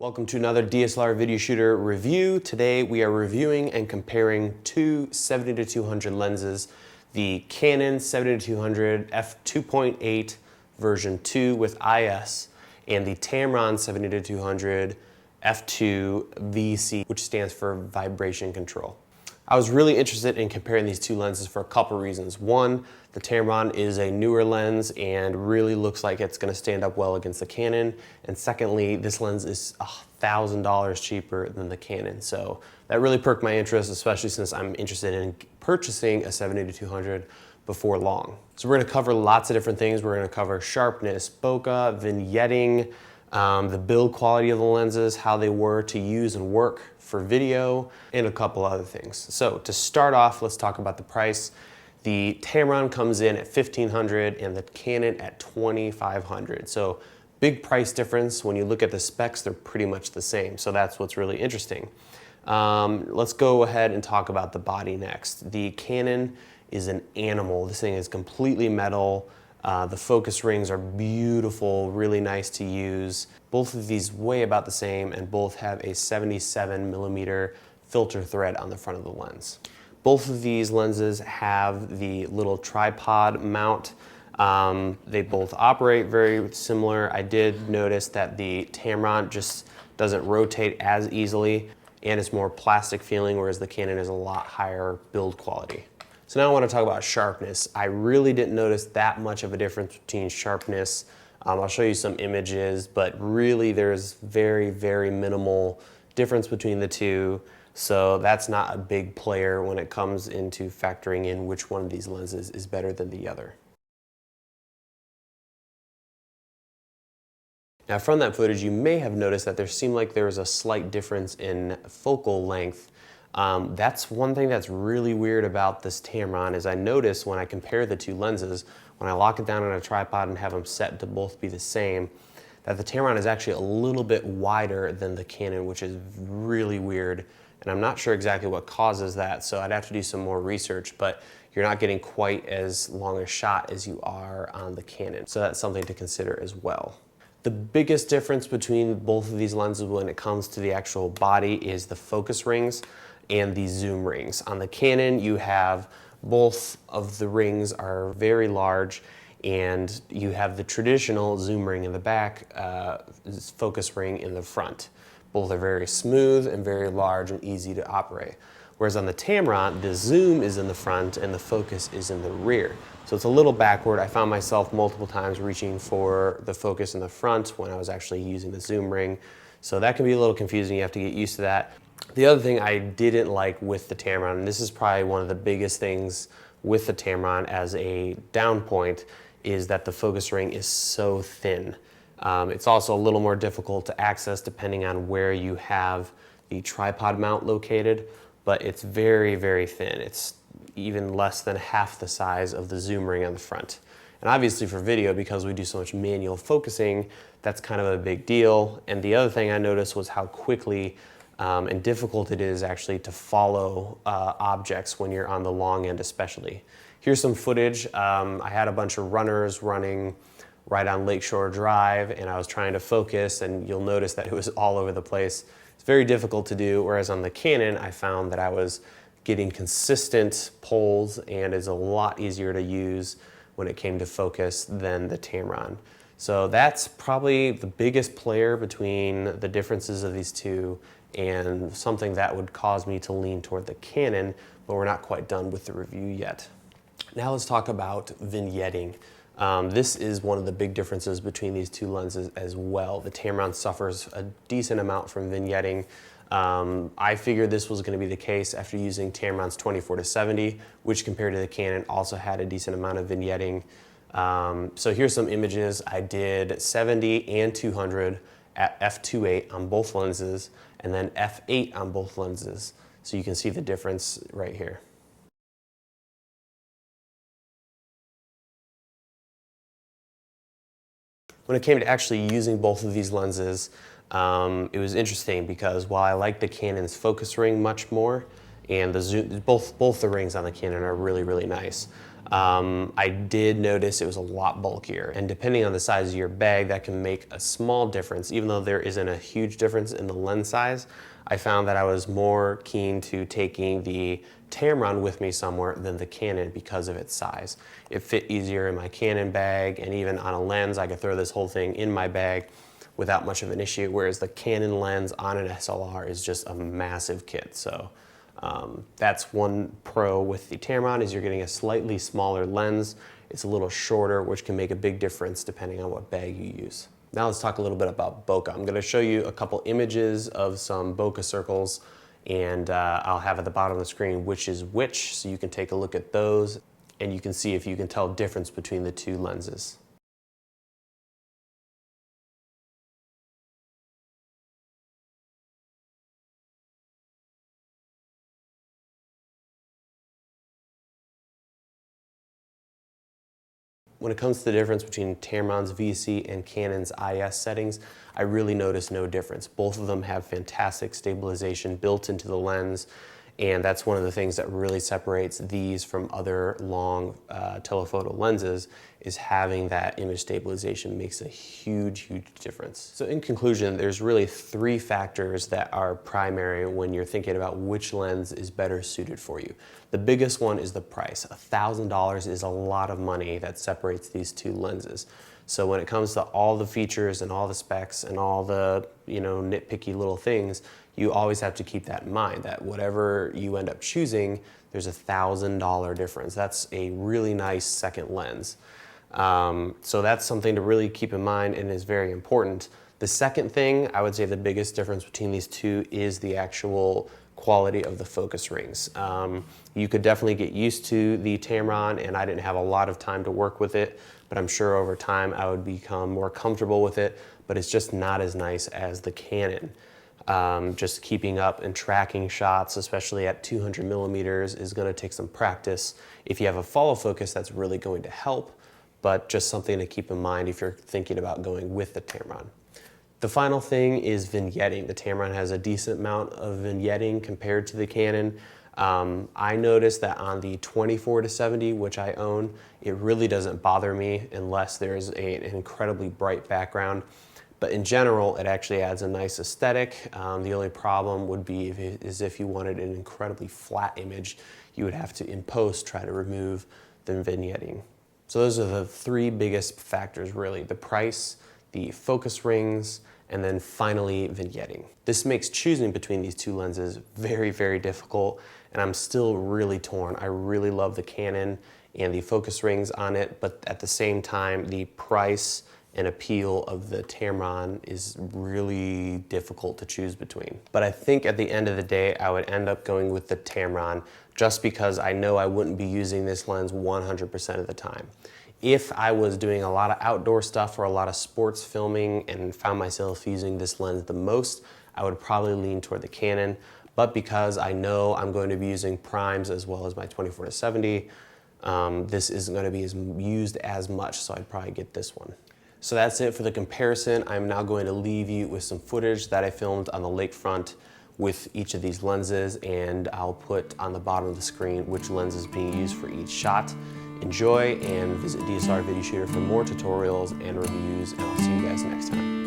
Welcome to another DSLR video shooter review. Today we are reviewing and comparing two 70-200 lenses, the Canon 70-200 f2.8 version 2 with IS and the Tamron 70-200 f2 VC, which stands for vibration control. I was really interested in comparing these two lenses for a couple reasons. One, the Tamron is a newer lens and really looks like it's going to stand up well against the Canon. And secondly, this lens is $1,000 cheaper than the Canon. So that really perked my interest, especially since I'm interested in purchasing a 70-200 before long. So we're going to cover lots of different things. We're going to cover sharpness, bokeh, vignetting, the build quality of the lenses, how they were to use and work for video, and a couple other things. So to start off, let's talk about the price. The Tamron comes in at $1,500 and the Canon at $2,500. So big price difference. When you look at the specs, they're pretty much the same. So that's what's really interesting. Let's go ahead and talk about the body next. The Canon is an animal. This thing is completely metal. The focus rings are beautiful, really nice to use. Both of these weigh about the same and both have a 77mm filter thread on the front of the lens. Both of these lenses have the little tripod mount. They both operate very similar. I did notice that the Tamron just doesn't rotate as easily and it's more plastic feeling, whereas the Canon is a lot higher build quality. So now I want to talk about sharpness. I really didn't notice that much of a difference between sharpness. I'll show you some images, but really there's very, very minimal difference between the two. So that's not a big player when it comes into factoring in which one of these lenses is better than the other. Now from that footage, you may have noticed that there seemed like there was a slight difference in focal length. That's one thing that's really weird about this Tamron is I notice when I compare the two lenses, when I lock it down on a tripod and have them set to both be the same, that the Tamron is actually a little bit wider than the Canon, which is really weird. And I'm not sure exactly what causes that, so I'd have to do some more research, but you're not getting quite as long a shot as you are on the Canon. So that's something to consider as well. The biggest difference between both of these lenses when it comes to the actual body is the focus rings and the zoom rings. On the Canon, you have both of the rings are very large and you have the traditional zoom ring in the back, focus ring in the front. Both are very smooth and very large and easy to operate. Whereas on the Tamron, the zoom is in the front and the focus is in the rear. So it's a little backward. I found myself multiple times reaching for the focus in the front when I was actually using the zoom ring. So that can be a little confusing. You have to get used to that. The other thing I didn't like with the Tamron, and this is probably one of the biggest things with the Tamron as a down point, is that the focus ring is so thin. It's also a little more difficult to access depending on where you have the tripod mount located, but it's very, very thin. It's even less than half the size of the zoom ring on the front. And obviously for video, because we do so much manual focusing, that's kind of a big deal. And the other thing I noticed was how quickly and difficult it is actually to follow objects when you're on the long end especially. Here's some footage. I had a bunch of runners running right on Lakeshore Drive and I was trying to focus and you'll notice that it was all over the place. It's very difficult to do, whereas on the Canon I found that I was getting consistent pulls and is a lot easier to use when it came to focus than the Tamron. So that's probably the biggest player between the differences of these two and something that would cause me to lean toward the Canon, but we're not quite done with the review yet. Now let's talk about vignetting. This is one of the big differences between these two lenses as well. The Tamron suffers a decent amount from vignetting. I figured this was going to be the case after using Tamron's 24-70, which compared to the Canon also had a decent amount of vignetting. So here's some images. I did 70 and 200 at f2.8 on both lenses and then f8 on both lenses. So you can see the difference right here. When it came to actually using both of these lenses, it was interesting because while I like the Canon's focus ring much more, and the zoom, both the rings on the Canon are really, really nice. I did notice it was a lot bulkier, and depending on the size of your bag, that can make a small difference. Even though there isn't a huge difference in the lens size, I found that I was more keen to taking the Tamron with me somewhere than the Canon because of its size. It fit easier in my Canon bag, and even on a lens, I could throw this whole thing in my bag without much of an issue, whereas the Canon lens on an SLR is just a massive kit. So that's one pro with the Tamron, is you're getting a slightly smaller lens. It's a little shorter, which can make a big difference depending on what bag you use. Now let's talk a little bit about bokeh. I'm gonna show you a couple images of some bokeh circles, and I'll have at the bottom of the screen which is which, so you can take a look at those and you can see if you can tell difference between the two lenses. When it comes to the difference between Tamron's VC and Canon's IS settings, I really notice no difference. Both of them have fantastic stabilization built into the lens, and that's one of the things that really separates these from other long telephoto lenses, is having that image stabilization makes a huge, huge difference. So in conclusion, there's really three factors that are primary when you're thinking about which lens is better suited for you. The biggest one is the price. $1,000 is a lot of money that separates these two lenses. So when it comes to all the features and all the specs and all the, nitpicky little things, you always have to keep that in mind, that whatever you end up choosing, there's $1,000 difference. That's a really nice second lens. So that's something to really keep in mind and is very important. The second thing, I would say the biggest difference between these two is the actual quality of the focus rings. You could definitely get used to the Tamron, and I didn't have a lot of time to work with it, but I'm sure over time I would become more comfortable with it, but it's just not as nice as the Canon. Just keeping up and tracking shots, especially at 200 millimeters, is going to take some practice. If you have a follow focus, that's really going to help, but just something to keep in mind if you're thinking about going with the Tamron. The final thing is vignetting. The Tamron has a decent amount of vignetting compared to the Canon. I noticed that on the 24-70, which I own, it really doesn't bother me unless there's an incredibly bright background. But in general, it actually adds a nice aesthetic. The only problem would be if you wanted an incredibly flat image, you would have to, in post, try to remove the vignetting. So those are the three biggest factors, really: the price, the focus rings, and then finally vignetting. This makes choosing between these two lenses very, very difficult, and I'm still really torn. I really love the Canon and the focus rings on it, but at the same time, the price and appeal of the Tamron is really difficult to choose between. But I think at the end of the day, I would end up going with the Tamron, just because I know I wouldn't be using this lens 100% of the time. If I was doing a lot of outdoor stuff or a lot of sports filming and found myself using this lens the most, I would probably lean toward the Canon. But because I know I'm going to be using primes as well as my 24-70, this isn't going to be used as much, so I'd probably get this one. So that's it for the comparison. I'm now going to leave you with some footage that I filmed on the lakefront with each of these lenses, and I'll put on the bottom of the screen which lens is being used for each shot. Enjoy, and visit DSLR Video Shooter for more tutorials and reviews, and I'll see you guys next time.